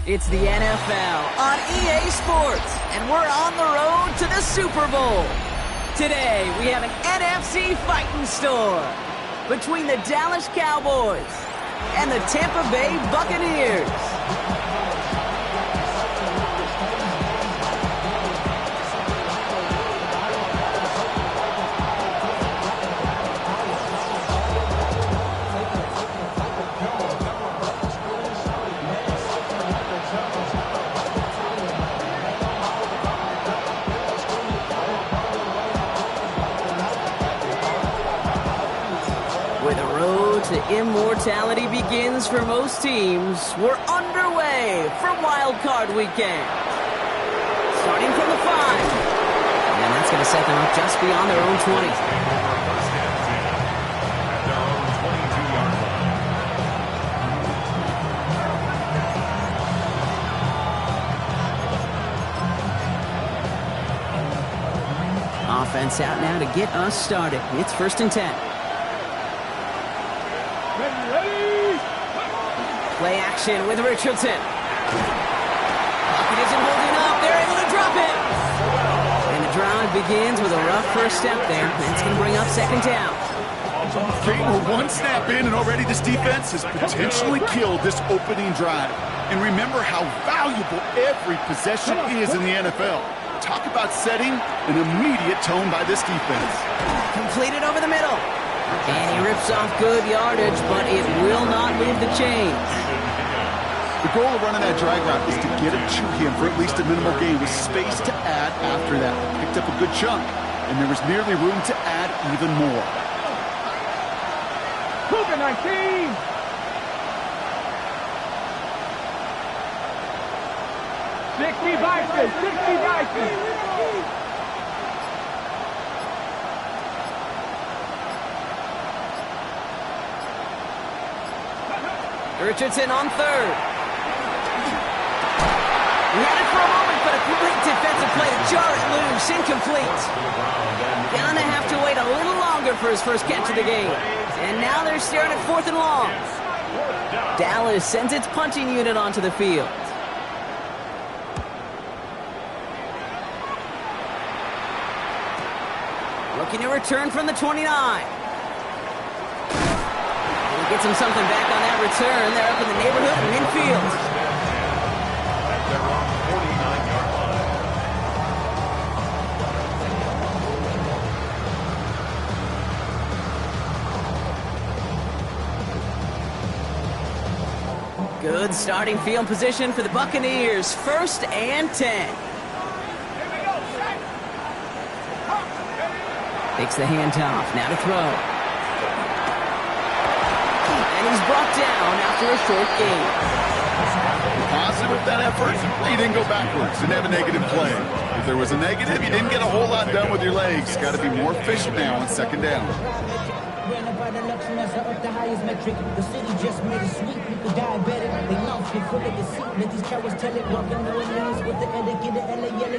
It's the NFL on EA Sports, and we're on the road to the Super Bowl. Today, we have an NFC fighting store between the Dallas Cowboys and the Tampa Bay Buccaneers. Where the road to immortality begins for most teams, we're underway for Wildcard weekend. Starting from the 5. And that's going to set them up just beyond their own 20. Offense out now to get us started. It's 1st and 10. Play action with Richardson. Pocket isn't holding up. They're able to drop it. And the drive begins with a rough first step there. That's going to bring up 2nd down. Okay, we're one snap in, and already this defense has potentially killed this opening drive. And remember how valuable every possession is in the NFL. Talk about setting an immediate tone by this defense. Completed over the middle. And he rips off good yardage, but it will not move the chains. The goal of running that drag route is to get it to him for at least a minimal gain with space to add after that. Picked up a good chunk, and there was nearly room to add even more. Cougar 19! Sixty Bison! Richardson on 3rd. He had it for a moment, but a great defensive play to jar it loose. Incomplete. Gonna have to wait a little longer for his first catch of the game. And now they're staring at 4th and long. Dallas sends its punching unit onto the field. Looking to return from the 29. Gets him something back on that return. They're up in the neighborhood of midfield. Good starting field position for the Buccaneers. 1st and 10. Takes the handoff. Now to throw. He's brought down after a short gain. Positive with that effort, he didn't go backwards, didn't have a negative play. If there was a negative, you didn't get a whole lot done with your legs. Got to be more efficient now on 2nd down.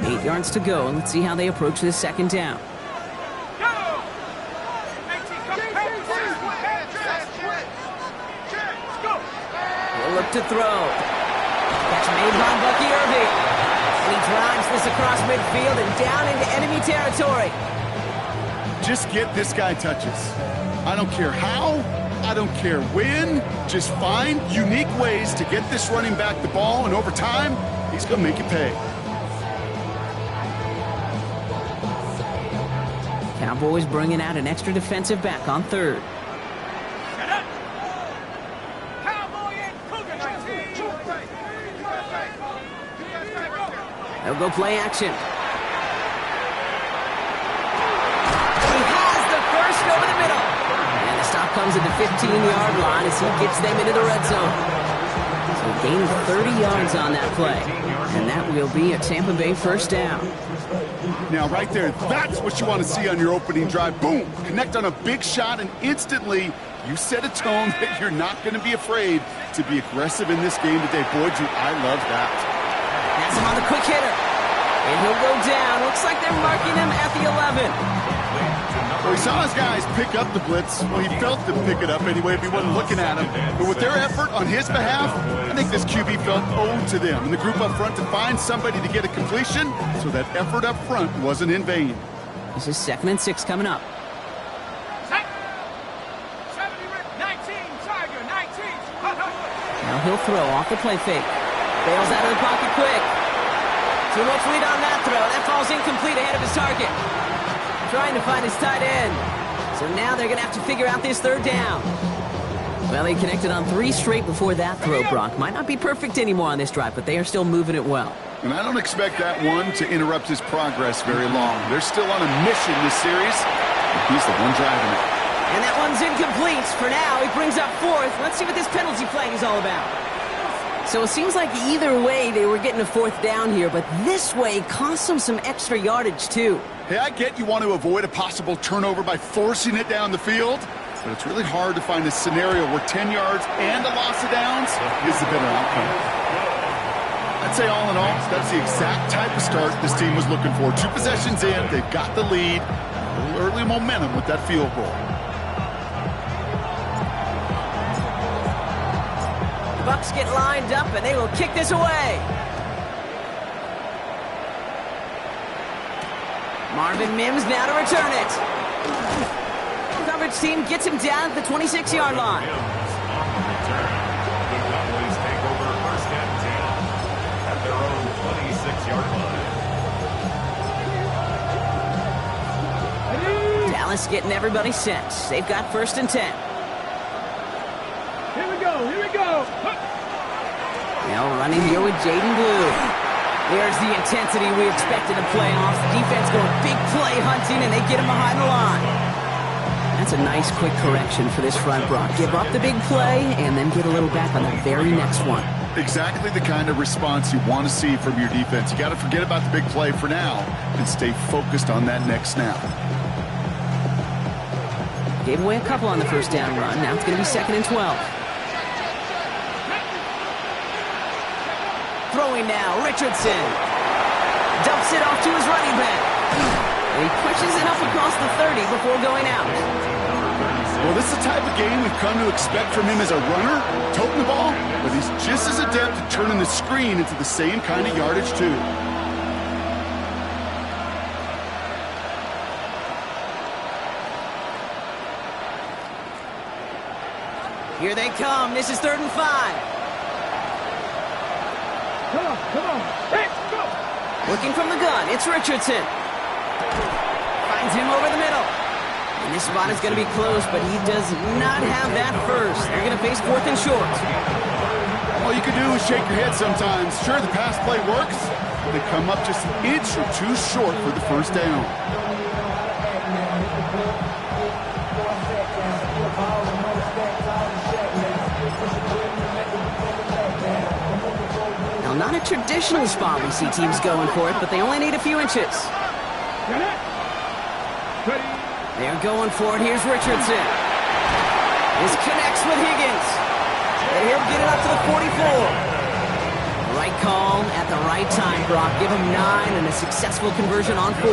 Eight yards to go. Let's see how they approach this 2nd down. Look to throw. Catch made by Bucky Irving. And he drives this across midfield and down into enemy territory. Just get this guy touches. I don't care how, I don't care when. Just find unique ways to get this running back the ball, and over time, he's going to make you pay. Cowboys bringing out an extra defensive back on 3rd. They'll go play action. He has the first over the middle. And the stop comes at the 15-yard line as he gets them into the red zone. So a gain of 30 yards on that play. And that will be a Tampa Bay 1st down. Now right there, that's what you want to see on your opening drive. Boom! Connect on a big shot, and instantly you set a tone that you're not going to be afraid to be aggressive in this game today. Boy, do I love that. Has him on the quick hitter. And he'll go down. Looks like they're marking him at the 11. Well, he saw his guys pick up the blitz. Well, he felt them pick it up anyway if he wasn't looking at him. But with their effort on his behalf, I think this QB felt owed to them and the group up front to find somebody to get a completion, so that effort up front wasn't in vain. This is 2nd and 6 coming up. 19, Tiger, 19. Now he'll throw off the play fake. Bails out of the pocket quick. Too much lead on that throw. That falls incomplete ahead of his target. Trying to find his tight end. So now they're going to have to figure out this 3rd down. Well, he connected on 3 straight before that throw, Brock. Might not be perfect anymore on this drive, but they are still moving it well. And I don't expect that one to interrupt his progress very long. They're still on a mission this series. He's the one driving it. And that one's incomplete. For now, he brings up 4th. Let's see what this penalty flag is all about. So it seems like either way they were getting a 4th down here, but this way cost them some extra yardage too. Hey, I get you want to avoid a possible turnover by forcing it down the field, but it's really hard to find a scenario where 10 yards and a loss of downs is the better outcome. I'd say all in all, that's the exact type of start this team was looking for. 2 possessions in, they've got the lead, a little early momentum with that field goal. The Bucs get lined up and they will kick this away. Marvin Mims now to return it. Coverage team gets him down at the 26-yard line. The Cowboys take over 1st and 10 at their own 26-yard line. Dallas getting everybody set. They've got 1st and 10. Here we go, here we go. Now running here with Jaden Blue. There's the intensity we expected of playoffs. The defense going big play hunting, and they get him behind the line. That's a nice quick correction for this front, Brock. Give up the big play, and then get a little back on the very next one. Exactly the kind of response you want to see from your defense. You got to forget about the big play for now and stay focused on that next snap. Gave away a couple on the 1st down run. Now it's going to be 2nd and 12. Throwing now, Richardson. Dumps it off to his running back. And he pushes it up across the 30 before going out. Well, this is the type of game we've come to expect from him as a runner, toting the ball, but he's just as adept at turning the screen into the same kind of yardage, too. Here they come. This is 3rd and 5. Come on, hey, go! Looking from the gun, it's Richardson. Finds him over the middle. And this spot is going to be close, but he does not have that first. They're going to face 4th and short. All you can do is shake your head sometimes. Sure, the pass play works, but they come up just an inch or 2 short for the 1st down. Not a traditional spot we see teams going for it, but they only need a few inches. They're going for it. Here's Richardson. This connects with Higgins. And he'll get it up to the 44. Right call at the right time, Brock. Give him 9 and a successful conversion on 4.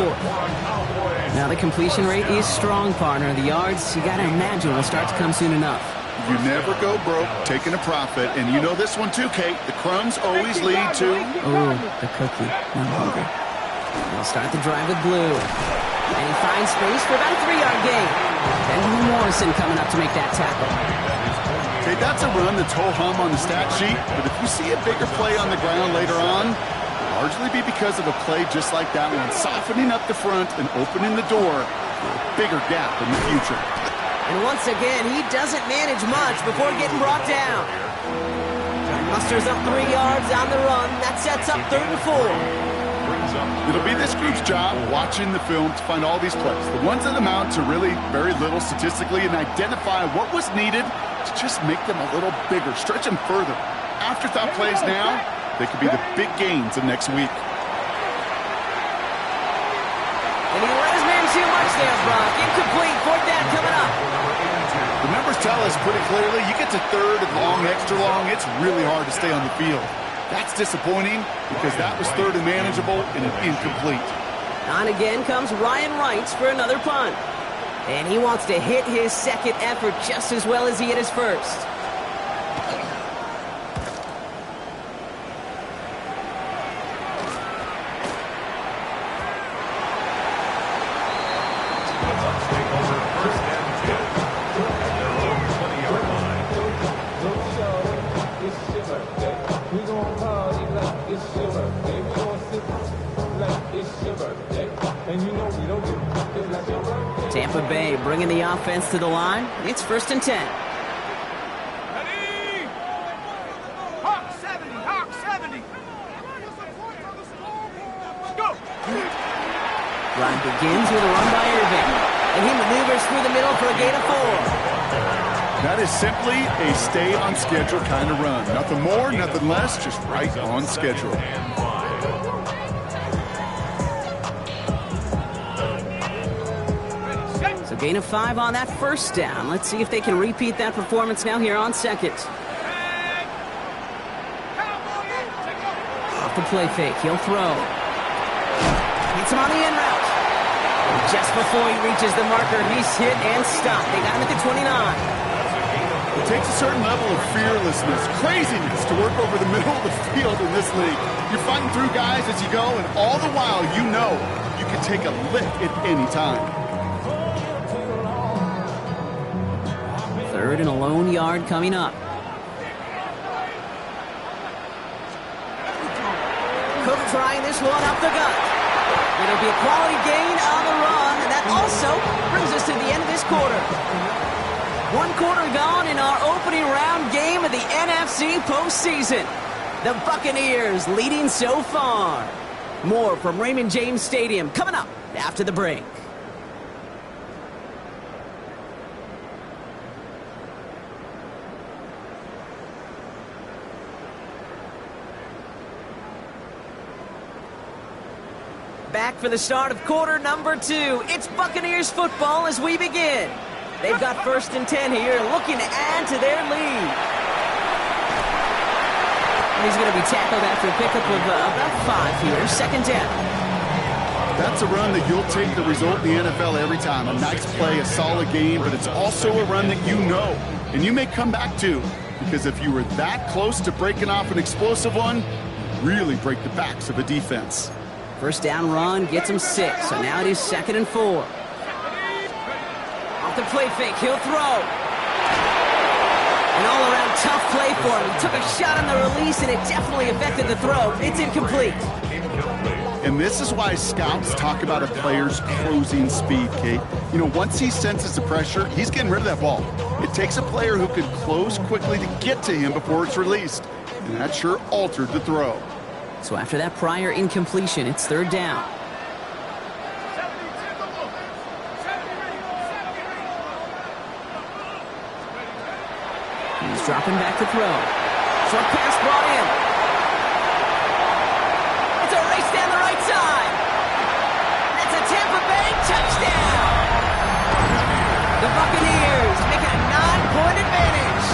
Now the completion rate is strong, partner. The yards, you got to imagine, will start to come soon enough. You never go broke taking a profit, and you know this one too, Kate. The crumbs always lead to... Oh, the cookie. I'm hungry. They'll start the drive with Blue. And he finds space for about a 3-yard gain. Benjamin Morrison coming up to make that tackle. Kate, that's a run that's ho-hum on the stat sheet, but if you see a bigger play on the ground later on, it'll largely be because of a play just like that one, softening up the front and opening the door for a bigger gap in the future. And once again, he doesn't manage much before getting brought down. Musters up 3 yards on the run. That sets up 3rd and 4. It'll be this group's job watching the film to find all these plays, the ones that amount to really very little statistically, and identify what was needed to just make them a little bigger, stretch them further. Afterthought plays now, they could be the big gains of next week. And he let his man too much there, Brock. Incomplete. 4th down coming up. The numbers tell us pretty clearly, you get to 3rd and long, extra long, it's really hard to stay on the field. That's disappointing because that was 3rd and manageable and an incomplete. On again comes Ryan Wrights for another punt. And he wants to hit his second effort just as well as he hit his first. Tampa Bay bringing the offense to the line. It's 1st and 10. Ready? Hawk 70, Hawk 70. Go. Drive begins with a run by Irving. And he maneuvers through the middle for a gain of 4. That is simply a stay on schedule kind of run. Nothing more, nothing less, just right on schedule. So gain of 5 on that first down. Let's see if they can repeat that performance now here on second. Off the play fake, he'll throw. Hits him on the in route. And just before he reaches the marker, he's hit and stopped. They got him at the 29. It takes a certain level of fearlessness, craziness to work over the middle of the field in this league. You're fighting through guys as you go, and all the while you know you can take a lick at any time. 3rd and a lone yard coming up. Cook trying this one up the gut. It'll be a quality gain on the run, and that also brings us to the end of this quarter. 1 quarter gone in our opening round game of the NFC postseason. The Buccaneers leading so far. More from Raymond James Stadium coming up after the break. Back for the start of quarter number 2. It's Buccaneers football as we begin. They've got 1st and 10 here, looking to add to their lead. And he's going to be tackled after a pickup of about 5 here. 2nd down. That's a run that you'll take the result in the NFL every time. A nice play, a solid game, but it's also a run that you know, and you may come back to, because if you were that close to breaking off an explosive one, you really break the backs of a defense. 1st down run gets him 6, so now it is 2nd and 4. Off the play fake, he'll throw. An all-around tough play for him. He took a shot on the release, and it definitely affected the throw. It's incomplete. And this is why scouts talk about a player's closing speed, Kate. You know, once he senses the pressure, he's getting rid of that ball. It takes a player who can close quickly to get to him before it's released. And that sure altered the throw. So after that prior incompletion, it's 3rd down. He's dropping back to throw. Short pass brought in. It's a race down the right side. That's a Tampa Bay touchdown. The Buccaneers make it a 9-point advantage.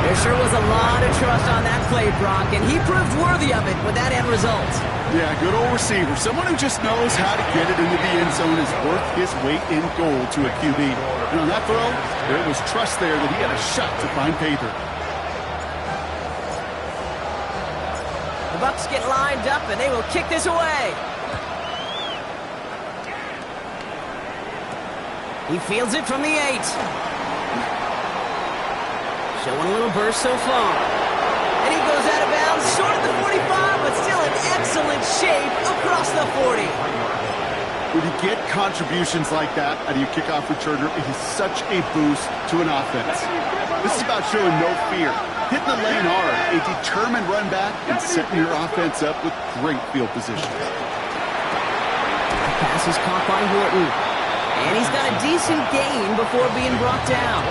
There sure was a lot of trust on that play, Brock, and he proved worthy of it with that end result. Yeah, good old receiver. Someone who just knows how to get it into the end zone is worth his weight in gold to a QB. And on that throw, there was trust there that he had a shot to find pay dirt. The Bucs get lined up, and they will kick this away. He fields it from the 8. Showing a little burst so far. And he goes out of bounds, short of the 45, but still in excellent shape across the 40. When you get contributions like that out of your kickoff returner, it is such a boost to an offense. This is about showing no fear, hitting the lane hard, a determined run back, and setting your offense up with great field position. Pass is caught by Horton. And he's got a decent gain before being brought down.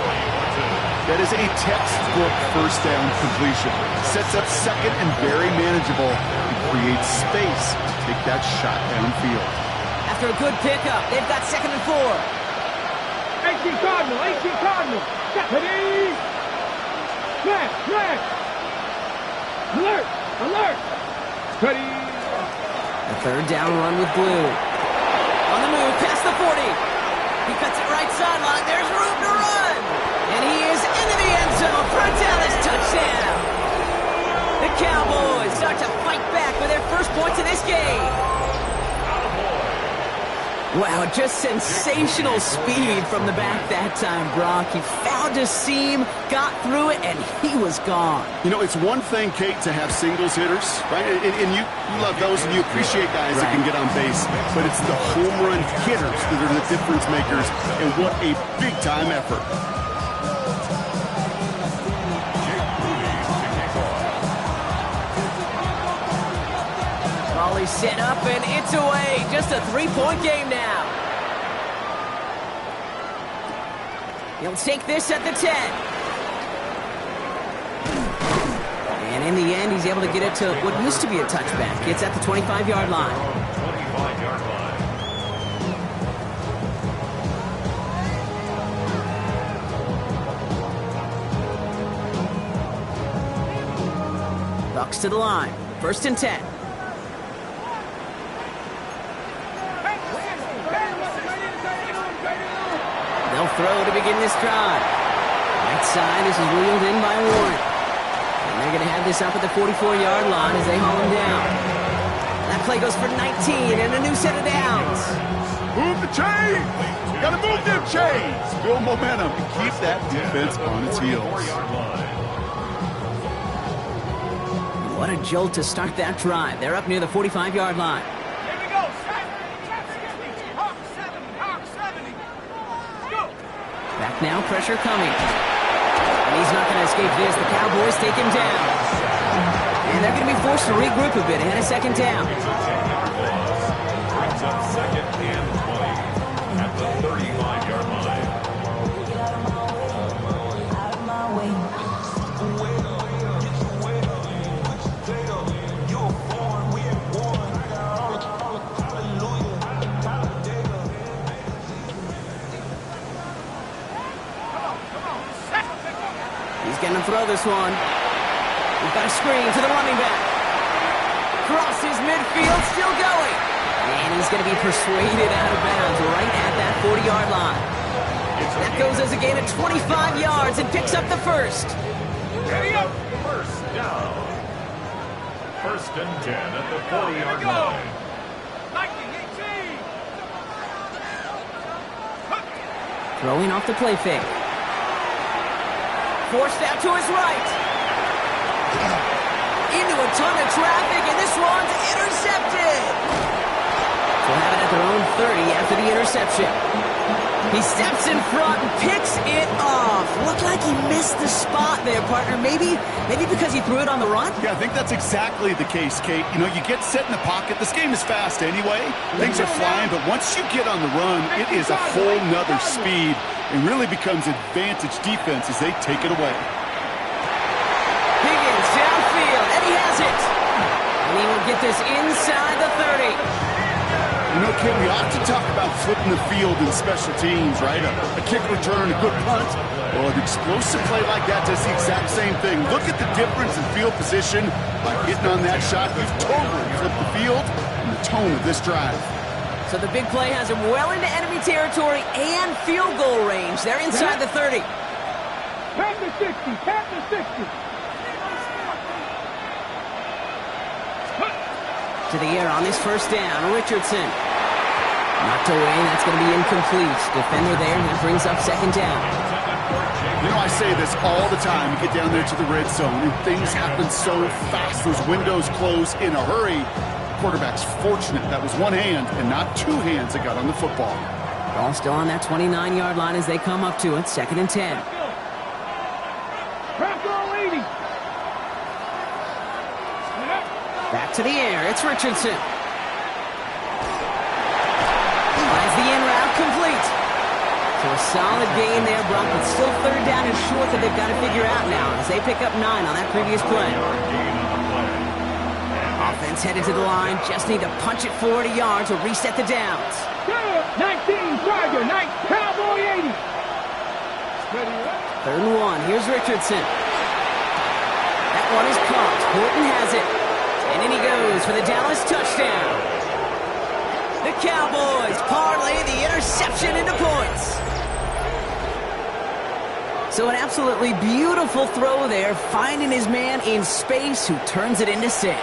That is a textbook 1st down completion. Sets up 2nd and very manageable and creates space to take that shot downfield. After a good pickup, they've got 2nd and 4. 18 Cardinal, 18 Cardinal. Ready? Flag, flag. Alert, alert. Ready. A 3rd down run with Blue. On the move, past the 40. He cuts it right sideline. There's room to run. And he is into the end zone for a Dallas touchdown. The Cowboys start to fight back with their first points in this game. Wow, just sensational speed from the back that time, Brock. He found a seam, got through it, and he was gone. You know, it's one thing, Kate, to have singles hitters, right? And you love those, and you appreciate guys that can get on base. But it's the home run hitters that are the difference makers, and what a big-time effort. He's set up and it's away. Just a 3-point game now. He'll take this at the 10. And in the end, he's able to get it to what used to be a touchback. It's at the 25-yard line. 25-yard line. Bucs to the line. 1st and 10. They'll throw to begin this drive. Right side, this is wheeled in by Warren. And they're going to have this up at the 44-yard line as they haul him down. That play goes for 19 and a new set of downs. Move the chains! Gotta move them chains! Build momentum and keep that defense on its heels. What a jolt to start that drive. They're up near the 45-yard line. Here we go. Hawk 70. Hawk 70. Go. Back now, pressure coming. And he's not going to escape this. The Cowboys take him down. And they're going to be forced to regroup a bit ahead of 2nd down. Brings up 2nd and 20 at the 35-yard line. Going to throw this one. We've got a screen to the running back. Crosses midfield, still going. And he's going to be persuaded out of bounds right at that 40-yard line. That goes as a gain of 25 yards and picks up the first. Ready up. First down. 1st and 10 at the 40-yard line. 19-18. Throwing off the play fake. Forced out to his right. Into a ton of traffic, and this one's intercepted. So we'll have it at their own 30 after the interception. He steps in front and picks it off. Looked like he missed the spot there, partner. Maybe because he threw it on the run? Yeah, I think that's exactly the case, Kate. You know, you get set in the pocket. This game is fast anyway. Things are flying, but once you get on the run, it is a whole nother speed. It really becomes advantage defense as they take it away. Higgins downfield, and he has it. And he will get this inside the 30. You know, Kate, we often talk about flipping the field in special teams, right? A kick return, a good punt. Well, an explosive play like that does the exact same thing. Look at the difference in field position. By getting on that shot, you've totally flipped the field and the tone of this drive. So the big play has him well into enemy territory and field goal range. They're inside the 30. Pass the 60. Pass the 60. To the air on this 1st down. Richardson. Knocked away. That's going to be incomplete. Defender there, and that brings up 2nd down. You know, I say this all the time. You get down there to the red zone, and things happen so fast. Those windows close in a hurry. Quarterback's fortunate that was one hand and not two hands that got on the football. Ball still on that 29-yard line as they come up to it. 2nd and 10. Back to the air. It's Richardson. Finds the in route complete. So a solid gain there, Brock, but still 3rd down and short that they've got to figure out now as they pick up 9 on that previous play. Offense headed to the line. Just need to punch it 40 yards or reset the downs. 19, Tiger, 9, Cowboy 80. 3rd and 1. Here's Richardson. That one is caught. Horton has it. And in he goes for the Dallas touchdown. The Cowboys parlay the interception into points. So an absolutely beautiful throw there, finding his man in space who turns it into 6.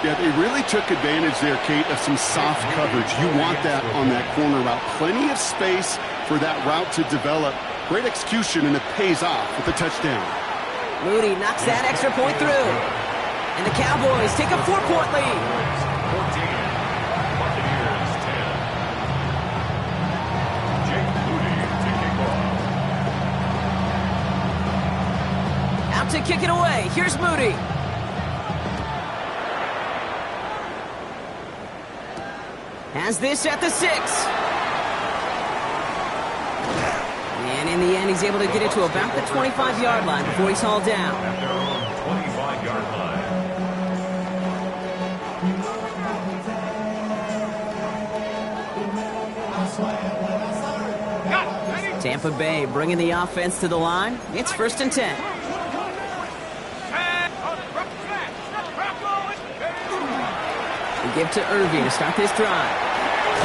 Yeah, they really took advantage there, Kate, of some soft coverage. You want that on that corner route. Plenty of space for that route to develop. Great execution, and it pays off with a touchdown. Moody knocks that extra point through. And the Cowboys take a 4-point lead. 14. Buccaneers 10. Jake Moody to kick off. Out to kick it away. Here's Moody. Has this at the 6. And in the end, he's able to get it to about the 25-yard line before he's hauled down. At their own 25-yard line. Tampa Bay bringing the offense to the line. It's 1st and 10. We give to Irving to start this drive.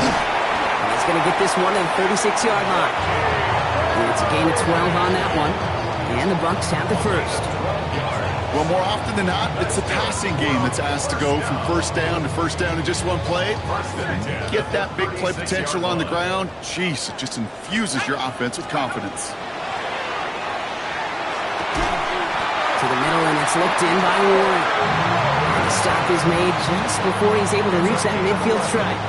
And he's going to get this one to the 36-yard line. And it's a gain of 12 on that one. And the Bucs have the first. Well, more often than not, it's a passing game that's asked to go from first down in just one play. Get that big play potential on the ground. Jeez, it just infuses your offense with confidence. To the middle, and it's looked in by Warren. And the stop is made just before he's able to reach that midfield stripe.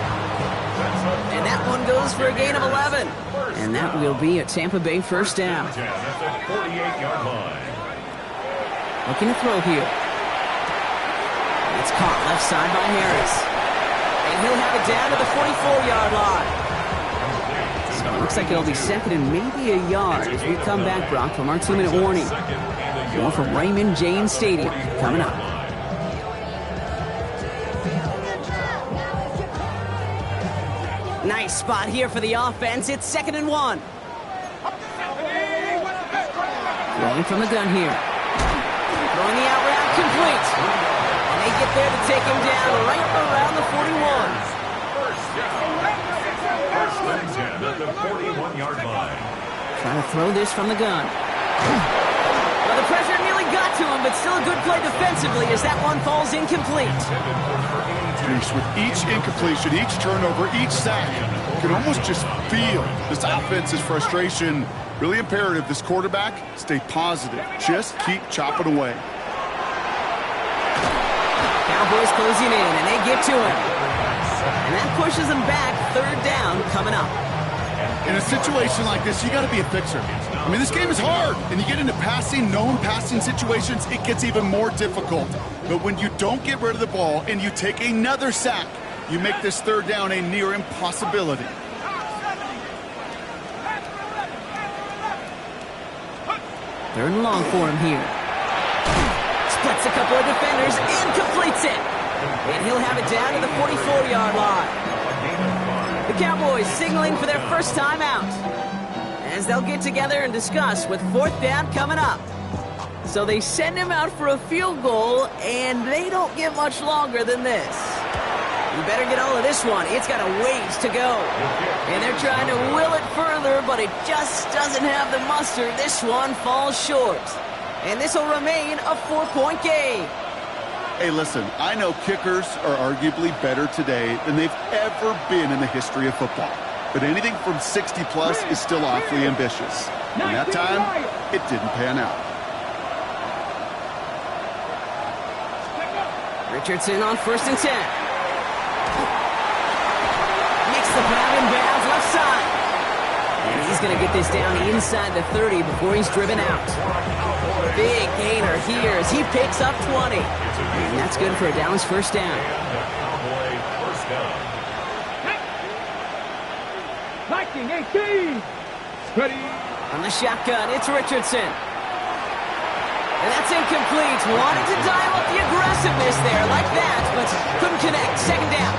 And that one goes for a gain of 11. And that will be a Tampa Bay first down. 10 at the 48-yard line. Looking to throw here. It's caught left side by Harris. And he'll have it down to the 44-yard line. So it looks like it'll be 2nd and maybe a yard as we come back, Brock, from our 2-minute warning. More from Raymond James Stadium coming up. Nice spot here for the offense. It's 2nd and 1. Throwing from the gun here. Throwing the out route complete. And they get there to take him down right around the 41. First and 10 at the 41-yard line. Trying to throw this from the gun. Well, the pressure nearly got to him, but still a good play defensively as that one falls incomplete. With each incompletion, each turnover, each sack, you can almost just feel this offense's frustration. Really imperative, this quarterback, stay positive. Just keep chopping away. Cowboys closing in, and they get to him. And that pushes them back. 3rd down coming up. In a situation like this, you got to be a fixer. I mean, this game is hard, and you get into known passing situations, it gets even more difficult. But when you don't get rid of the ball and you take another sack, you make this 3rd down a near impossibility. 3rd and long for him here. Splits a couple of defenders and completes it. And he'll have it down to the 44-yard line. The Cowboys signaling for their first time out, as they'll get together and discuss with 4th down coming up. So they send him out for a field goal, and they don't get much longer than this. You better get all of this one. It's got a ways to go. And they're trying to will it further, but it just doesn't have the muster. This one falls short. And this will remain a 4-point game. Hey, listen, I know kickers are arguably better today than they've ever been in the history of football. But anything from 60-plus is still awfully ambitious. And that time, it didn't pan out. Richardson on 1st and 10. Makes the grab in bounds left side. And he's going to get this down inside the 30 before he's driven out. Big gainer here as he picks up 20. And that's good for a Dallas first down. Viking 18. Ready. On the shotgun, it's Richardson. And that's incomplete. Wanted to dial up the aggressiveness there like that, but couldn't connect. 2nd down.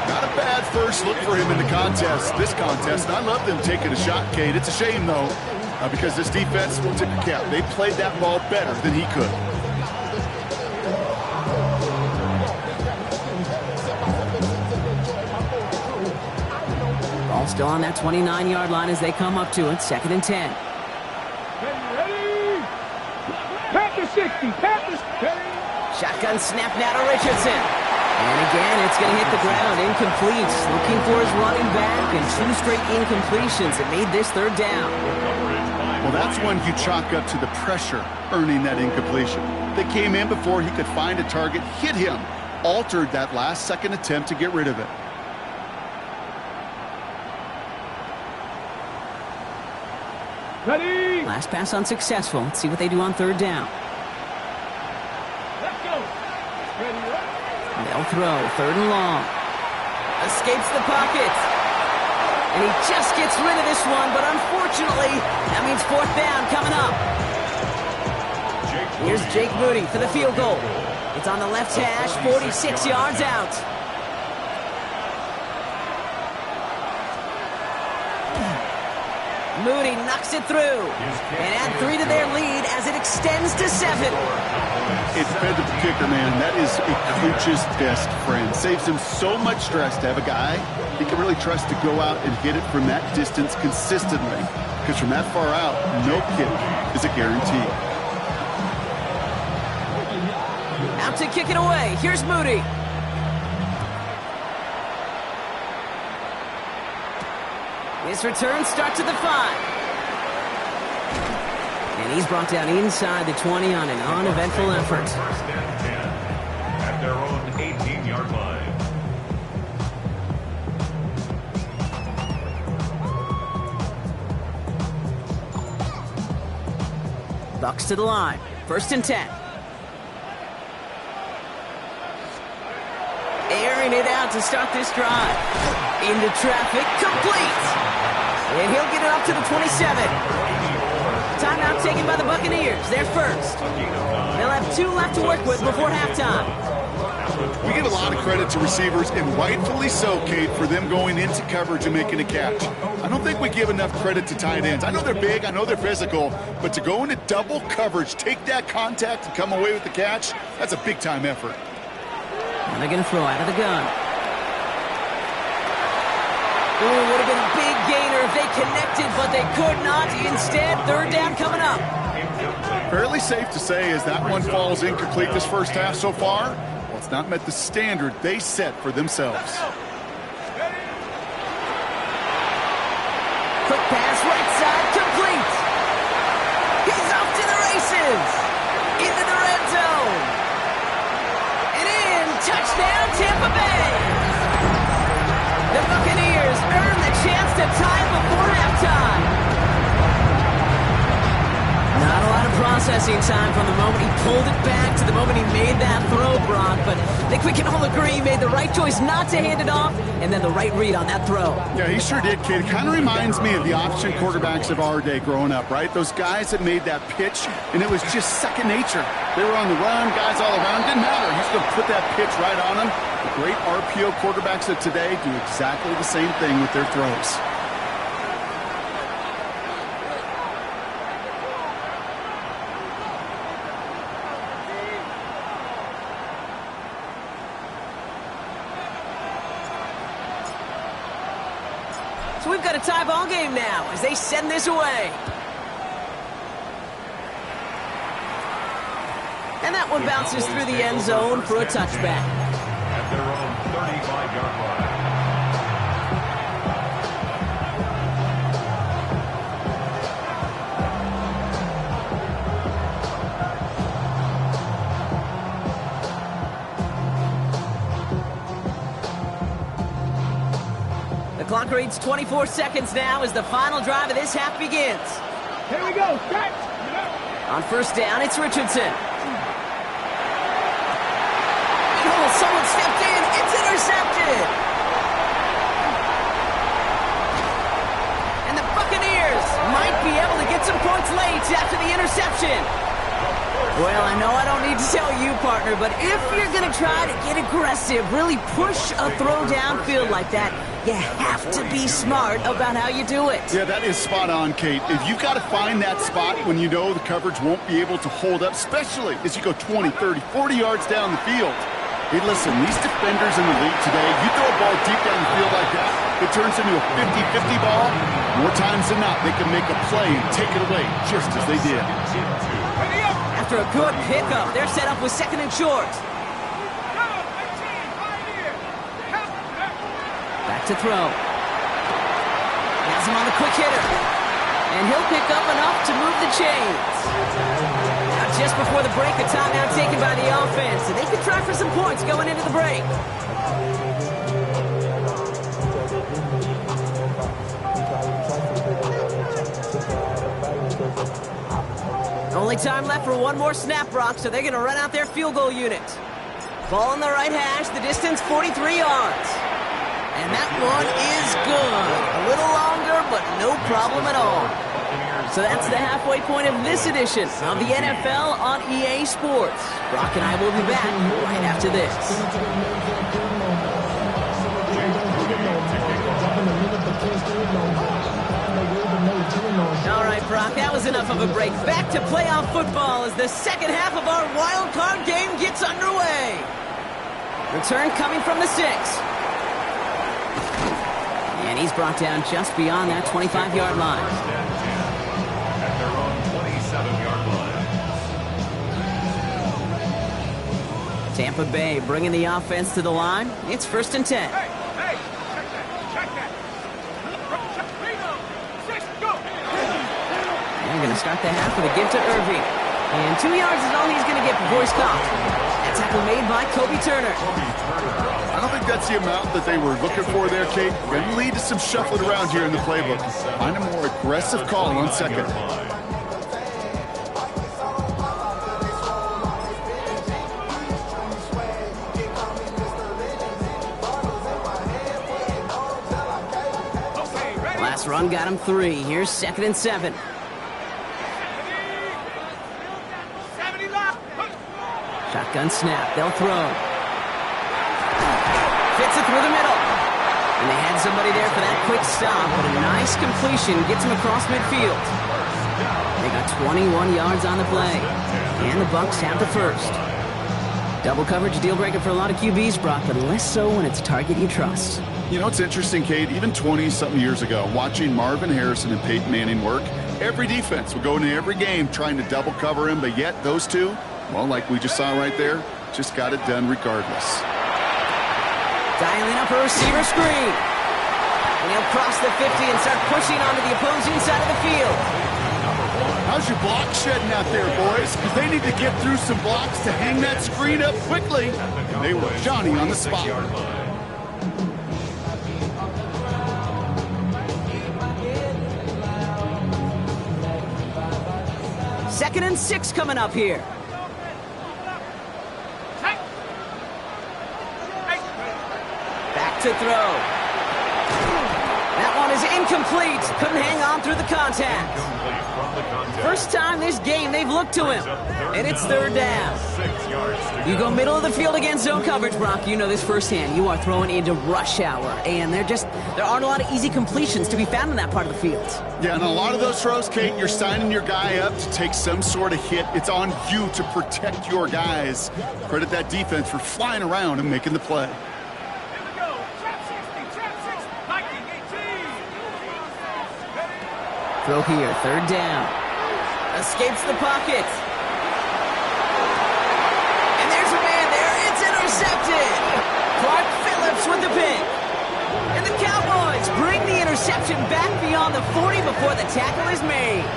Not a bad first look for him in the contest, this contest. And I love them taking a shot, Kate. It's a shame, though, because this defense took a cap. They played that ball better than he could. Still on that 29-yard line as they come up to it. 2nd and 10. Ready? Pat the 60. Pat the 30. Shotgun snap now to Richardson. And again, it's going to hit the ground. Incomplete. Looking for his running back, and 2 straight incompletions. It made this 3rd down. Well, that's one you chalk up to the pressure earning that incompletion. They came in before he could find a target, hit him, altered that last second attempt to get rid of it. Ready? Last pass unsuccessful. Let's see what they do on 3rd down. Let's go. Ready? They'll throw. 3rd and long. Escapes the pocket. And he just gets rid of this one, but unfortunately, that means 4th down coming up. Here's Jake Moody for the field goal. It's on the left hash, 46 yards out. Moody knocks it through and add 3 to their lead as it extends to 7. It's fed to the kicker, man. That is a coach's best friend. Saves him so much stress to have a guy he can really trust to go out and hit it from that distance consistently. Because from that far out, no kick is a guarantee. Out to kick it away. Here's Moody. His return starts at the 5. And he's brought down inside the 20 on an uneventful effort. 1st and 10 at their own 18-yard line. Bucs to the line. 1st and 10. Airing it out to start this drive. Into traffic. Complete. And he'll get it up to the 27. Timeout taken by the Buccaneers. They're first. They'll have 2 left to work with before halftime. We give a lot of credit to receivers, and rightfully so, Kate, for them going into coverage and making a catch. I don't think we give enough credit to tight ends. I know they're big, I know they're physical, but to go into double coverage, take that contact, and come away with the catch, that's a big-time effort. And they're going to throw out of the gun. Ooh, would have been a big gainer if they connected, but they could not. Instead, 3rd down coming up. Fairly safe to say as that one falls incomplete this first half so far, well, it's not met the standard they set for themselves. Quick pass, right side, complete. He's off to the races. Into the red zone. And in, touchdown, Tampa Bay. The Buccaneers earn the chance to tie before halftime. Not a lot of processing time from the moment he pulled it back to the moment he made that throw, Brock. But I think we can all agree he made the right choice not to hand it off, and then the right read on that throw. Yeah, he sure did, kid. It kind of reminds me of the option quarterbacks of our day growing up, right? Those guys that made that pitch, and it was just second nature. They were on the run, guys all around. Didn't matter. He's going to put that pitch right on them. The great RPO quarterbacks of today do exactly the same thing with their throws. So we've got a tie ball game now as they send this away. And that one bounces through the end zone for a touchback. At their own 35-yard line. The clock reads 24 seconds now as the final drive of this half begins. Here we go. Start. On 1st down, it's Richardson. Oh, someone stepped in. It's intercepted. And the Buccaneers might be able to get some points late after the interception. Well, I know I don't need to tell you, partner, but if you're going to try to get aggressive, really push a throw downfield like that, you have to be smart about how you do it. Yeah, that is spot on, Kate. If you've got to find that spot when you know the coverage won't be able to hold up, especially as you go 20, 30, 40 yards down the field. Hey, listen, these defenders in the league today, you throw a ball deep down the field like that, it turns into a 50-50 ball, more times than not, they can make a play and take it away just as they did. After a good pickup, they're set up with second and short. Back to throw. Has him on the quick hitter. And he'll pick up enough to move the chains. Now just before the break, a timeout taken by the offense. And they could try for some points going into the break. Only time left for one more snap, Brock, so they're going to run out their field goal unit. Ball on the right hash, the distance 43 yards. And that one is good. A little longer, but no problem at all. So that's the halfway point of this edition of the NFL on EA Sports. Brock and I will be back right after this. All right, Brock, that was enough of a break. Back to playoff football as the second half of our wild card game gets underway. Return coming from the 6. And he's brought down just beyond that 25-yard line. At their own 27-yard line. Tampa Bay bringing the offense to the line. It's 1st and 10. Hey, check that. They're going to start the half with a give to Irving. And 2 yards is all he's going to get before he's caught. That tackle made by Kobe Turner. I don't think that's the amount that they were looking for there, Kate. Going to lead to some shuffling around here in the playbook. Find a more aggressive call on second. Last run got him 3. Here's 2nd and 7. Shotgun snap. They'll throw. Fits it through the middle. And they had somebody there for that quick stop, but a nice completion gets him across midfield. They got 21 yards on the play. And the Bucs have the first. Double coverage deal breaker for a lot of QBs, Brock, but less so when it's a target you trust. You know, it's interesting, Kate, even 20-something years ago, watching Marvin Harrison and Peyton Manning work, every defense would go into every game trying to double cover him, but yet those two, well, like we just saw right there, just got it done regardless. Dialing up a receiver screen. And he'll cross the 50 and start pushing onto the opposing side of the field. How's your block shedding out there, boys? Because they need to get through some blocks to hang that screen up quickly. And they were Johnny on the spot. 2nd and 6 coming up here. Back to throw. That one is incomplete. Couldn't hang on through the contact. First time this game they've looked to him. And it's 3rd down. You go middle of the field against zone coverage, Brock. You know this firsthand. You are throwing into rush hour. And there aren't a lot of easy completions to be found in that part of the field. Yeah, and a lot of those throws, Kate, you're signing your guy up to take some sort of hit. It's on you to protect your guys. Credit that defense for flying around and making the play. Throw here, 3rd down. Escapes the pocket. And there's a man there. It's intercepted. Clark Phillips with the pick. And the Cowboys bring the interception back beyond the 40 before the tackle is made.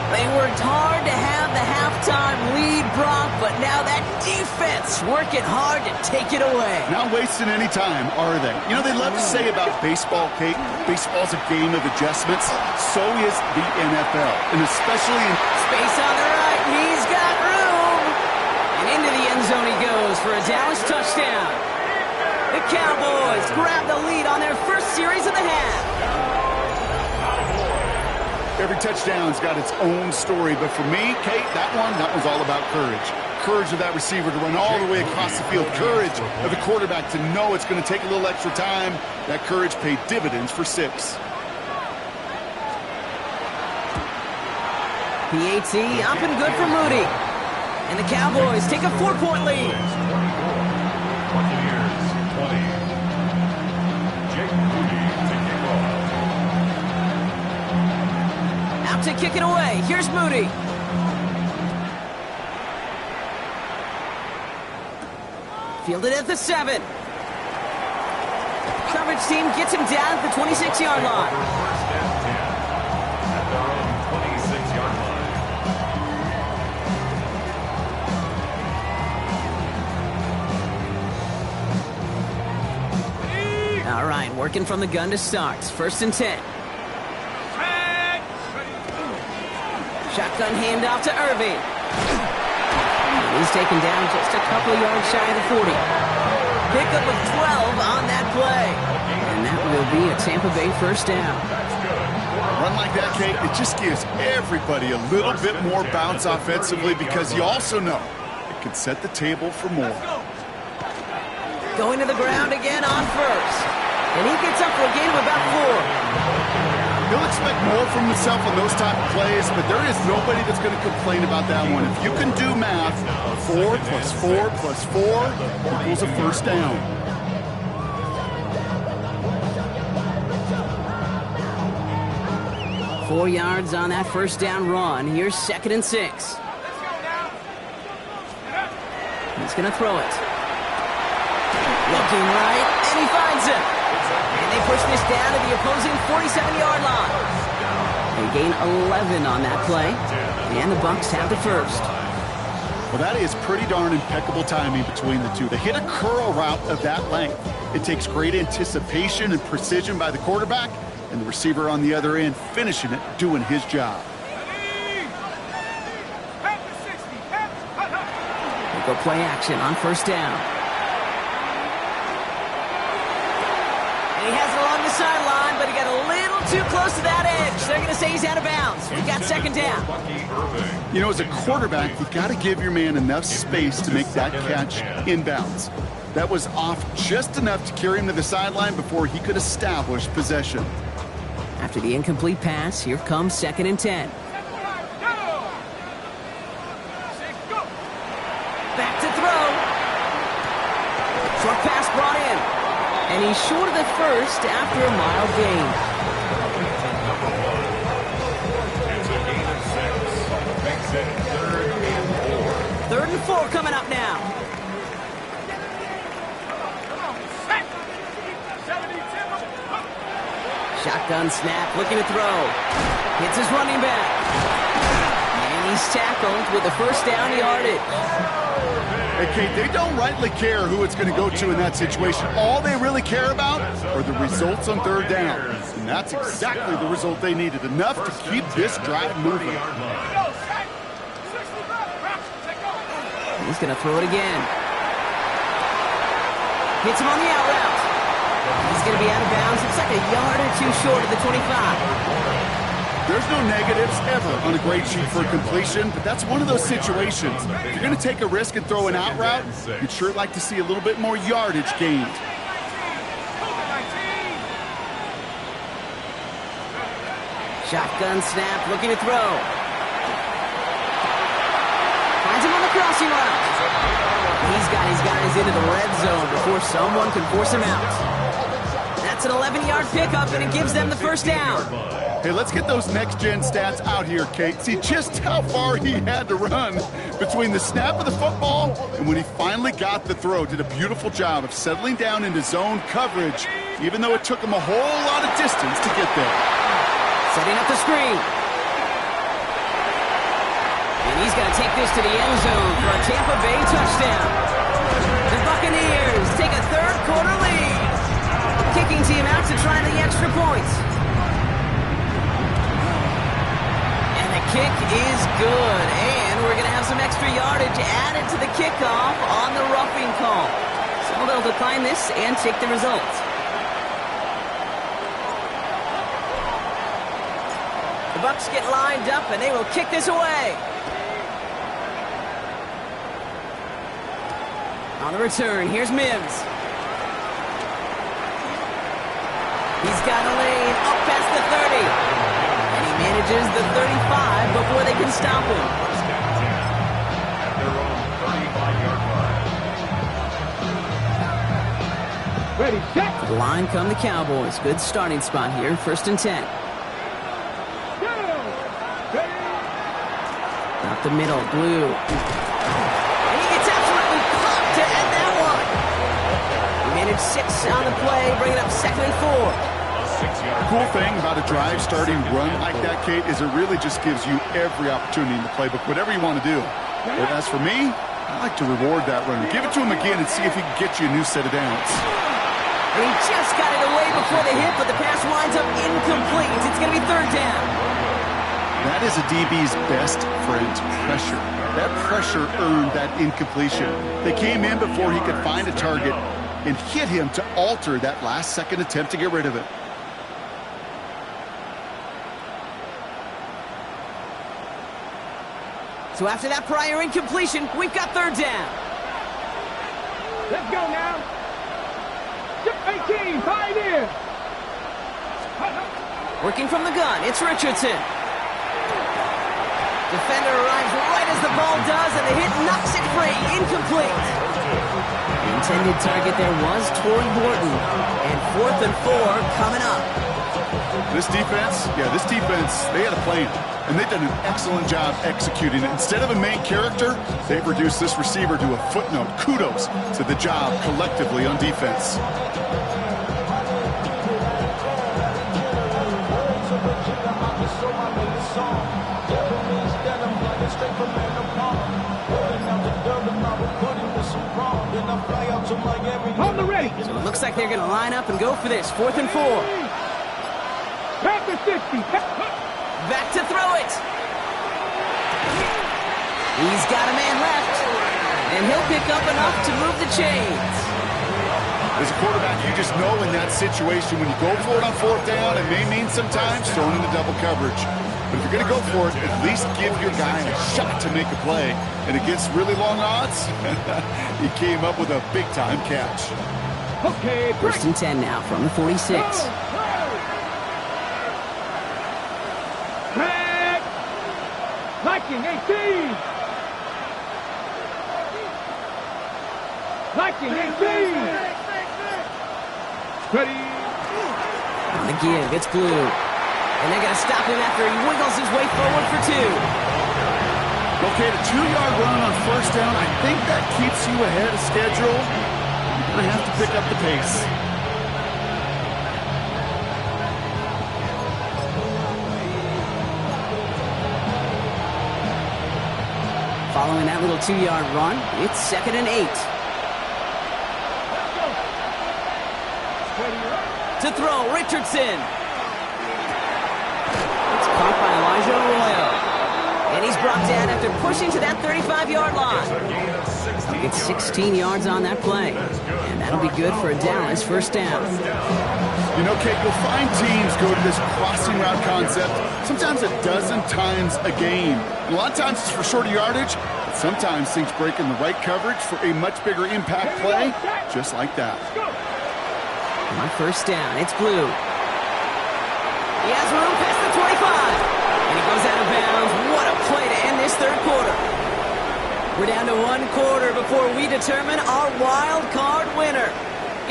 They worked hard to have the halftime lead, Brock, but now that defense working hard to take it away. Not wasting any time, are they? You know, they love to say about baseball, Kate, baseball's a game of adjustments. So is the NFL, and especially in space on the right. He's got room. And into the end zone he goes for a Dallas touchdown. The Cowboys grab the lead on their first series of the half. Every touchdown's got its own story, but for me, Kate, that one's all about courage. Courage of that receiver to run all the way across the field. Courage of the quarterback to know it's going to take a little extra time. That courage paid dividends for 6. PAT up and good for Moody. And the Cowboys take a 4-point lead. Buccaneers 20. Jake Moody. out to kick it away. Here's Moody. Fielded at the 7. Coverage team gets him down at the 26-yard line. First and 10 at their own 26-yard line. All right, working from the gun to start. First and 10. Shotgun handoff to Irving. He's taken down just a couple of yards shy of the 40. Pickup of 12 on that play. And that will be a Tampa Bay first down. A run like that, Kate, it just gives everybody a little bit more bounce offensively because you also know it can set the table for more. Going to the ground again on first. And he gets up for a gain of about 4. He'll expect more from himself on those type of plays, but there is nobody that's going to complain about that one. If you can do math, 4 plus 4 plus 4 equals a first down. – 4 yards on that first down run. Here's 2nd and 6. He's going to throw it. Looking right, and he finds him. And they push this down to the opposing 47-yard line. They gain 11 on that play, and the Bucs have the first. Well, that is pretty darn impeccable timing between the two. They hit a curl route of that length. It takes great anticipation and precision by the quarterback, and the receiver on the other end finishing it, doing his job. They go play action on first down. He has it along the sideline, but he got a little too close to that edge. They're going to say he's out of bounds. We got second down. You know, as a quarterback, you've got to give your man enough space to make that catch inbounds. That was off just enough to carry him to the sideline before he could establish possession. After the incomplete pass, here comes 2nd and 10. Back to throw. Short pass brought in. And he's short of the first after a mild gain. It's a gain of 6. Makes it 3rd and 4. 3rd and 4 coming up now. Shotgun snap, looking to throw. Hits his running back. And he's tackled with a first down yardage. Hey, Kate, they don't rightly care who it's going to go to in that situation. All they really care about are the results on 3rd down. And that's exactly the result they needed. Enough to keep this drive moving. He's going to throw it again. Hits him on the out route. He's going to be out of bounds. It's like a yard or two short of the 25. There's no negatives ever on a grade sheet for completion, but that's one of those situations. If you're going to take a risk and throw an out route, you'd sure like to see a little bit more yardage gained. Shotgun snap, looking to throw. Finds him on the crossing route. He's got his guys into the red zone before someone can force him out. That's an 11-yard pickup, and it gives them the first down. Hey, let's get those next-gen stats out here, Kate. See just how far he had to run between the snap of the football and when he finally got the throw. Did a beautiful job of settling down into zone coverage, even though it took him a whole lot of distance to get there. Setting up the screen. And he's going to take this to the end zone for a Tampa Bay touchdown. The Buccaneers take a third-quarter lead. Kicking team out to try the extra points. Kick is good, and we're going to have some extra yardage added to the kickoff on the roughing call. So they'll decline this and take the result. The Bucs get lined up, and they will kick this away. On the return, here's Mims. He's got a lane up past the 30. Manages the 35 before they can stop him. First and 10 at their own 35-yard line. Ready, set. To the line come the Cowboys. Good starting spot here, 1st and 10. up the middle, Blue. And he gets absolutely popped to end that one. He managed 6 on the play, bringing up 2nd and 4. Cool thing about a drive starting run like that, Kate, is it really just gives you every opportunity in the playbook, whatever you want to do. But as for me, I like to reward that runner. Give it to him again and see if he can get you a new set of downs. And he just got it away before the hit, but the pass winds up incomplete. It's going to be 3rd down. That is a DB's best friend, pressure. That pressure earned that incompletion. They came in before he could find a target and hit him to alter that last-second attempt to get rid of it. So after that prior incompletion, we've got 3rd down. Let's go now. 18, tied in. Working from the gun, it's Richardson. Defender arrives right as the ball does, and the hit knocks it free. Incomplete. The intended target there was Torrey Horton. And 4th and 4 coming up. This defense, they had a plan. And they've done an excellent job executing it. Instead of a main character, they've reduced this receiver to a footnote. Kudos to the job collectively on defense. On the ready. So it looks like they're going to line up and go for this. 4th and 4. Back to 60. Back to throw it. He's got a man left. And he'll pick up enough to move the chains. As a quarterback, you just know in that situation, when you go for it on 4th down, it may mean sometimes throwing into double coverage. But if you're going to go for it, at least give your guy a shot to make a play. And against really long odds, he came up with a big-time catch. Okay, 1st and 10 now from the 46. Liking 18. Liking 18. Ready. On the give, it's Blue. And they're going to stop him after he wiggles his way forward for 2. Okay, the 2-yard run on 1st down, I think that keeps you ahead of schedule. You're going to have to pick up the pace. Following that little 2-yard run, it's 2nd and 8. To throw, Richardson. It's caught by Elijah Arroyo. And he's brought down after pushing to that 35-yard line. It's 16 yards on that play. And that'll be good for a Dallas 1st down. You know, Kate, you'll find teams go to this crossing route concept sometimes a dozen times a game. And a lot of times it's for shorter yardage, but sometimes things break in the right coverage for a much bigger impact play, just like that. On 1st down, it's Blue. He has room past the 25. And he goes out of bounds. What a play to end this 3rd quarter. We're down to 1 quarter before we determine our wild card winner.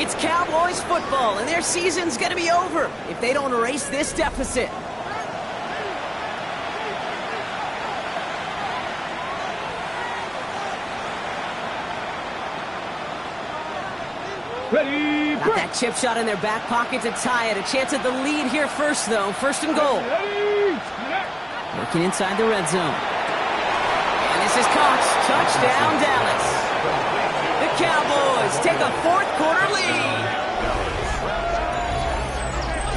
It's Cowboys football, and their season's going to be over if they don't erase this deficit. Ready. Got that chip shot in their back pocket to tie it. A chance at the lead here first, though. 1st and goal. Working inside the red zone. And this is caught. Touchdown, Dallas. The Cowboys take a 4th quarter lead.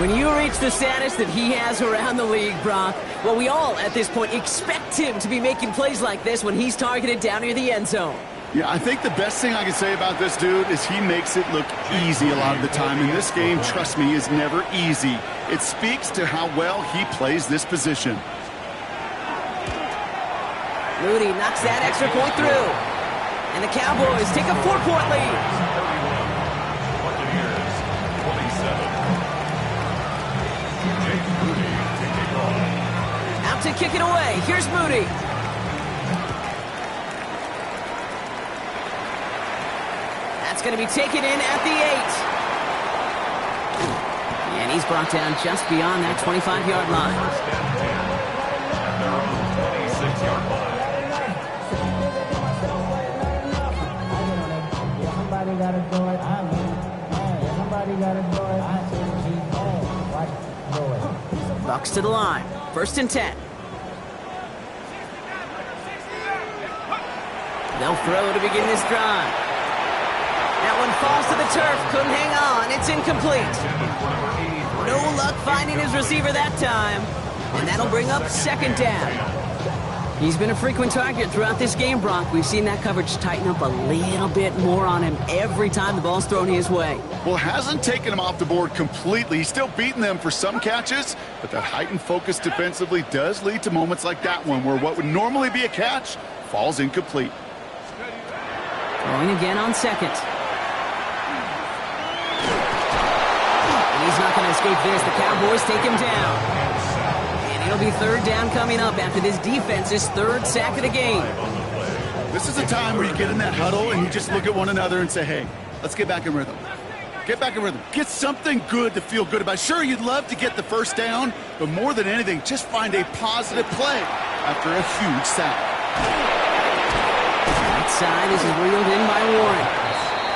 When you reach the status that he has around the league, Brock, well, we all at this point expect him to be making plays like this when he's targeted down near the end zone. Yeah, I think the best thing I can say about this dude is he makes it look easy a lot of the time. And this game, trust me, is never easy. It speaks to how well he plays this position. Moody knocks that extra point through. And the Cowboys take a 4-point lead. Out to kick it away. Here's Moody. That's going to be taken in at the 8. And he's brought down just beyond that 25-yard line. Bucs to the line. 1st and 10. They'll throw to begin this drive. That one falls to the turf. Couldn't hang on. It's incomplete. No luck finding his receiver that time. And that'll bring up 2nd down. He's been a frequent target throughout this game, Brock. We've seen that coverage tighten up a little bit more on him every time the ball's thrown his way. Well, hasn't taken him off the board completely. He's still beating them for some catches, but that heightened focus defensively does lead to moments like that one where what would normally be a catch falls incomplete. Throwing again on 2nd. And he's not going to escape this. The Cowboys take him down. It'll be 3rd down coming up after this defense's 3rd sack of the game. This is a time where you get in that huddle and you just look at one another and say, hey, let's get back in rhythm. Get back in rhythm. Get something good to feel good about. Sure, you'd love to get the 1st down, but more than anything, just find a positive play after a huge sack. Right side, this is reeled in by Warren.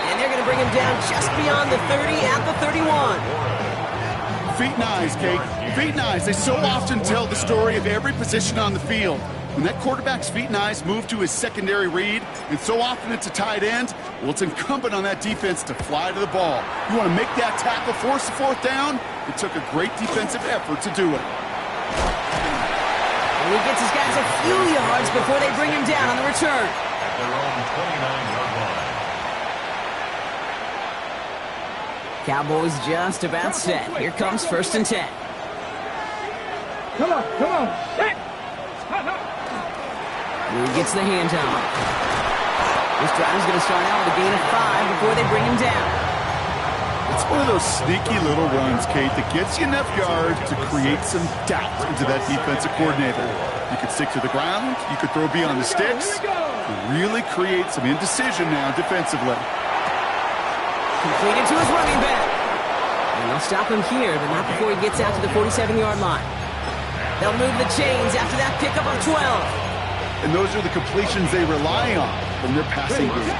And they're going to bring him down just beyond the 30 at the 31. Feet and eyes, Kate. Feet and eyes. They so often tell the story of every position on the field. When that quarterback's feet and eyes move to his secondary read, and so often it's a tight end, well, it's incumbent on that defense to fly to the ball. You want to make that tackle, force the 4th down? It took a great defensive effort to do it. And he gets his guys a few yards before they bring him down on the return. At their own 29-yard line. Cowboys just about set. Here comes 1st and 10. Come on. Set. He gets the handoff. This drive is going to start out with a gain of 5 before they bring him down. It's one of those sneaky little runs, Kate, that gets you enough yards to create some doubt into that defensive coordinator. You could stick to the ground. You could throw beyond the sticks. Really create some indecision now defensively. Completed to his running back. And they'll stop him here, but not before he gets out to the 47-yard line. They'll move the chains after that pickup of 12. And those are the completions they rely on from their passing game.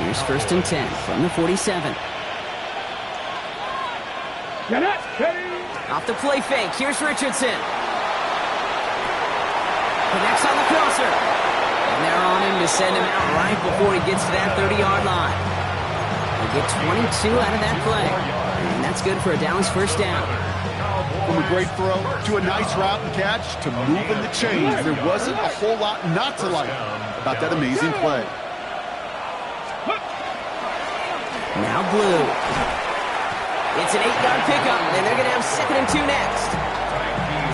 Here's 1st and 10 from the 47. Off the play fake. Here's Richardson. Connects on the crosser. And they're on him to send him out right before he gets to that 30-yard line. They get 22 out of that play. And that's good for a Dallas 1st down. From a great throw to a nice route and catch to moving the chains, there wasn't a whole lot not to like about that amazing play. Now Blue. It's an 8-yard pickup, and they're going to have 2nd and 2 next.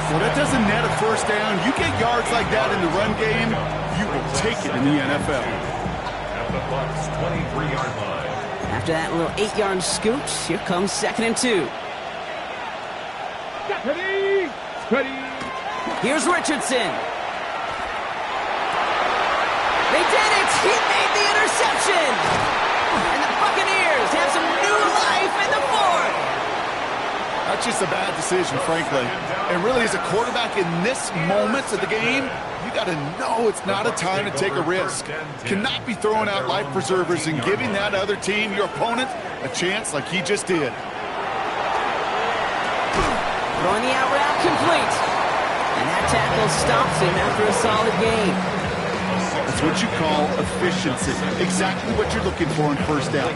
Well, that doesn't net a 1st down. You get yards like that in the run game, you will take it in the NFL. At the Bucs 23-yard line. After that little 8-yard scooch, here comes 2nd and 2. Here's Richardson. They did it! He made the interception! And the Buccaneers have some new life in the 4th. That's just a bad decision, frankly. And really, as a quarterback in this moment of the game, you got to know it's not a time to take a risk. Cannot be throwing out life preservers and giving that other team, your opponent, a chance like he just did. Throwing the out route complete. And that tackle stops him after a solid gain. That's what you call efficiency. Exactly what you're looking for in 1st down.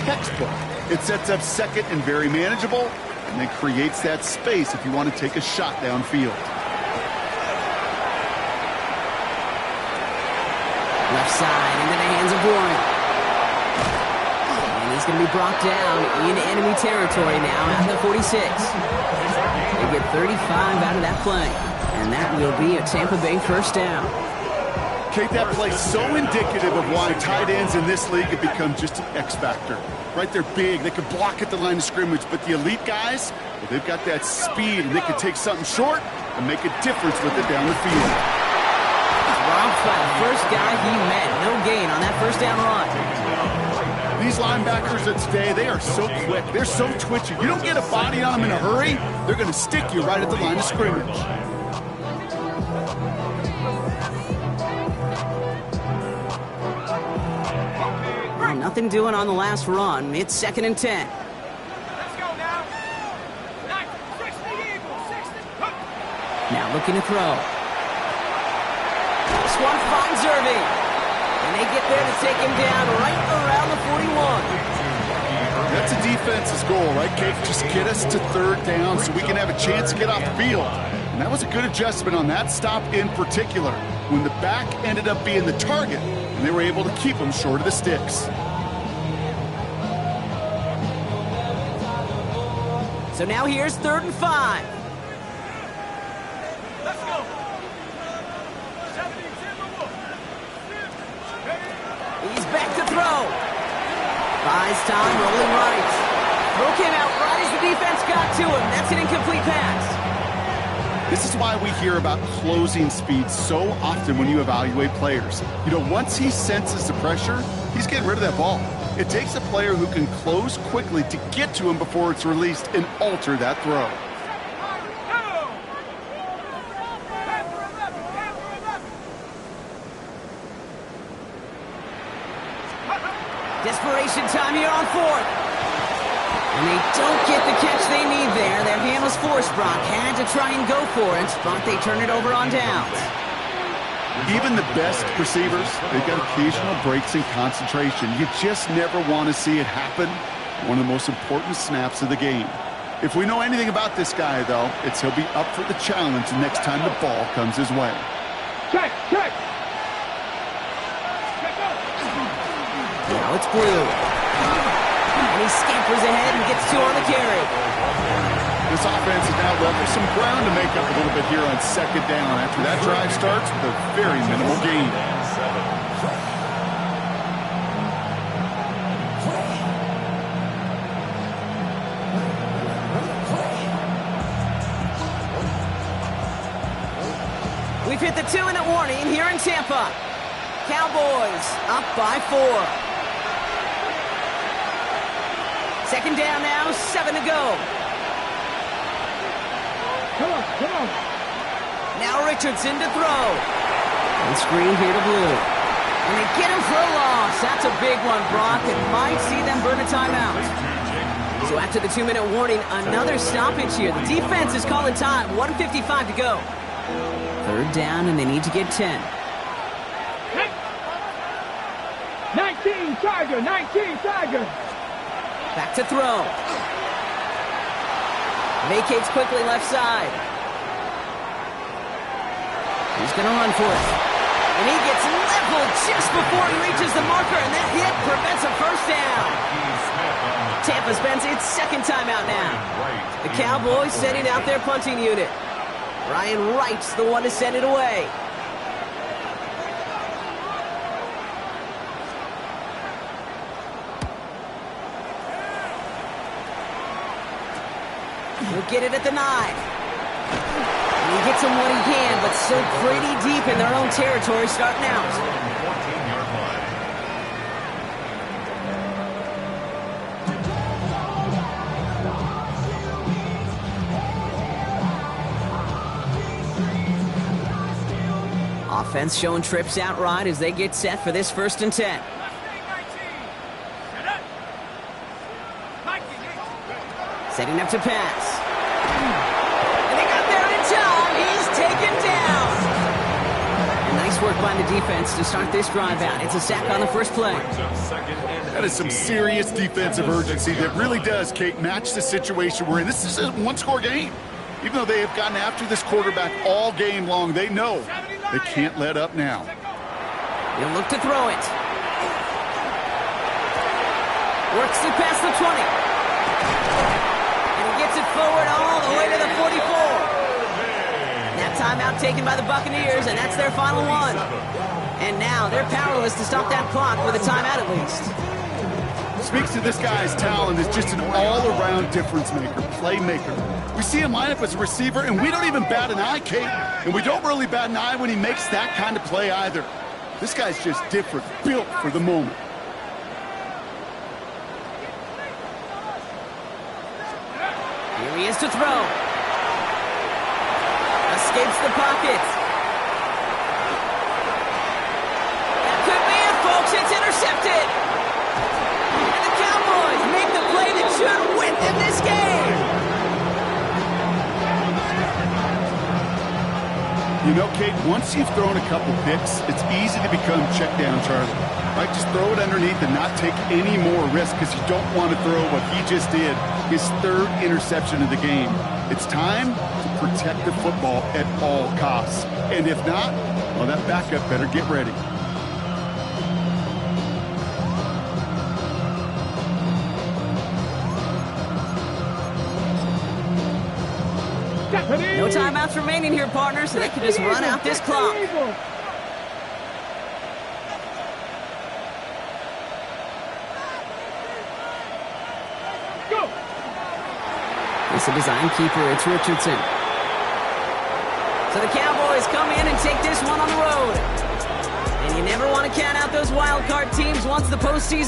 Textbook. It sets up 2nd and very manageable, and then creates that space if you want to take a shot downfield. Left side into the hands of Warren. And he's going to be brought down in enemy territory now at the 46. They get 35 out of that play. And that will be a Tampa Bay 1st down. Kate, that play's so indicative of why tight ends in this league have become just an X factor. Right, they're big. They can block at the line of scrimmage. But the elite guys, well, they've got that speed, and they can take something short and make a difference with it down the field. Robbed by the first guy he met. No gain on that 1st down run. These linebackers of today, they are so quick. They're so twitchy. You don't get a body on them in a hurry, they're going to stick you right at the line of scrimmage. Well, nothing doing on the last run. It's 2nd and 10. Let's go now. 60 Eagles, 60. Looking to throw. This one finds Irving. And they get there to take him down right around the 41. That's a defense's goal, right, Kate? Just get us to third down so we can have a chance to get off the field. And that was a good adjustment on that stop in particular, when the back ended up being the target, and they were able to keep him short of the sticks. So now here's 3rd and 5. Let's go. He's back to throw. Buys time, rolling right. Throw came out right as the defense got to him. That's an incomplete pass. This is why we hear about closing speed so often when you evaluate players. You know, once he senses the pressure, he's getting rid of that ball. It takes a player who can close quickly to get to him before it's released and alter that throw. Desperation time here on 4th. And they don't get the catch they need there. Their hand was forced, Brock. Had to try and go for it, but they turn it over on downs. Even the best receivers, they've got occasional breaks in concentration. You just never want to see it happen. One of the most important snaps of the game. If we know anything about this guy, though, it's he'll be up for the challenge the next time the ball comes his way. Check. Now it's Blue. And he scampers ahead and gets 2 on the carry. This offense has now left for some ground to make up a little bit here on 2nd down after that drive starts with a very minimal gain. We've hit the 2-minute warning here in Tampa. Cowboys up by 4. 2nd down now, 7 to go. Come on. Now Richardson to throw. And screen here to Blue. And they get him for a loss. That's a big one, Brock. It might see them burn a timeout. So after the 2-minute warning, another stoppage here. The defense is calling time. 1:55 to go. 3rd down, and they need to get 10. 19 Tiger. Back to throw. Vacates quickly left side. He's going to run for it. And he gets leveled just before he reaches the marker, and that hit prevents a 1st down. Tampa spends its 2nd timeout now. The Cowboys setting out their punting unit. Ryan Wright's the one to send it away. He'll get it at the 9. And he gets him what he can, but still pretty deep in their own territory starting out. 14-yard line. Offense showing trips out right as they get set for this 1st and 10. Setting up to pass. And they got there in time. He's taken down. And nice work by the defense to start this drive out. It's a sack on the 1st play. That is some serious defensive urgency that really does, Kate, match the situation we're in. This is a 1-score game. Even though they have gotten after this quarterback all game long, they know they can't let up now. He'll look to throw it. Works it past the 20. And he gets it forward all the way to the 44. That timeout taken by the Buccaneers, and that's their final one. And now they're powerless to stop that clock with a timeout at least. Speaks to this guy's talent as just an all-around difference maker, playmaker. We see him line up as a receiver, and we don't even bat an eye, Kate. And we don't really bat an eye when he makes that kind of play either. This guy's just different, built for the moment. Here he is to throw. Escapes the pocket. That could be it, folks. It's intercepted. And the Cowboys make the play that should win them this game. You know, Kate, once you've thrown a couple picks, it's easy to become check down Charlie. Right? Just throw it underneath and not take any more risk because you don't want to throw what he just did, his 3rd interception of the game. It's time to protect the football at all costs. And if not, well, that backup better get ready. No timeouts remaining here, partners, so they can just run out this clock. It's a design keeper. It's Richardson. So the Cowboys come in and take this one on the road. And you never want to count out those wild card teams once the postseason